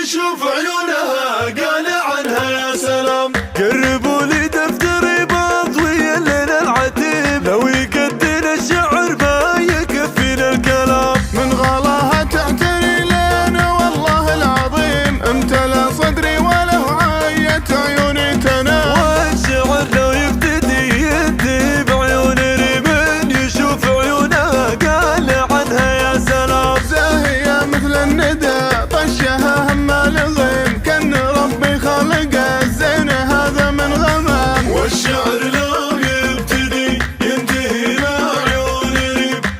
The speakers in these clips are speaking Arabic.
يشوف عيونها قال عنها يا سلام. قربوا لي دفتري بضوي لنا العتيب، لو يقدر الشعر ما يكفينا الكلام. من غلاها تعتري لنا والله العظيم، امتلأ صدري وله عايت عيوني تنام. والشعر لو يبتدي ينتهي بعيون من يشوف عيونها قال عنها يا سلام. زاهية مثل الندى طشها هم الغيم، كان ربي خلق الزين هذا من غمام. والشعر لو يبتدي ينتهي بعيون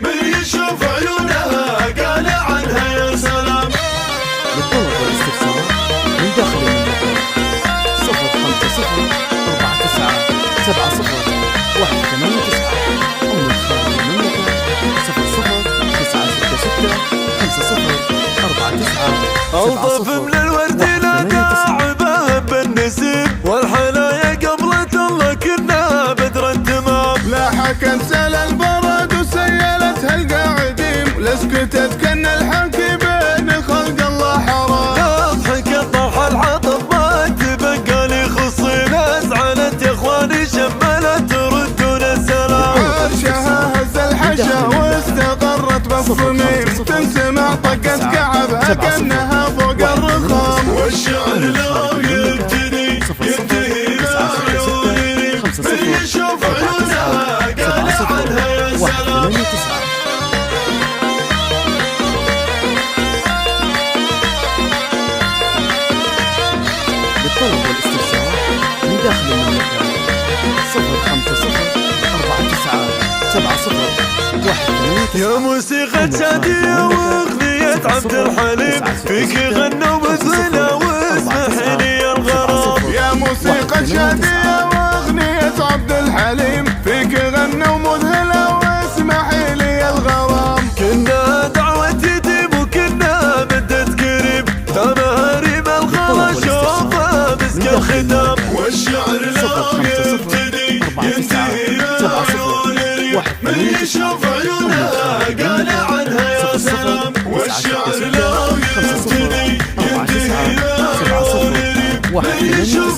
من يشوف عيونها قال عنها يا سلام. للطلب والاستفسار من داخل المملكة 050 49 70 189 أو من خارج المملكة 00 966 50 49 ألطف من الورد لا تعبه بالنسيم، والحنايا قبلت الله كنا بدر التمام. لاحكت سل البرد وسيلتها القاعدين، لسكتت كن الحكي بين خلق الله حرام. تضحك الطرح العطف ما تبقى لي خصين، أزعلت يا اخواني شملت ردون السلام. عرشها هز الحشا واستقرت بالصميم، تنسمع طقت كعبها كأنها فوق الرخام. والشعر لو يبتدي ينتهي بعيون من يشوف عيونها قال عنها يا سلام. للطلب والاستفسار من داخل المملكة 050 49 70 189. يا موسيقى شادية واغنية عبد الحليم، فيك غنوا مثلنا واسمح لي الغرام. يا موسيقى شادية واغنية عبد الحليم، فيك غنوا مذهلة واسمح لي الغرام. كنا دعوة يتيم وكنا مدة قريب، تماريم الخلا شوفها مسك الختام. والشعر لو يبتدي ينتهي بعيون من يشوف عيونها قال عنها يا سلام. والشعر لو يبتدي ينتهي بعيون من يشوف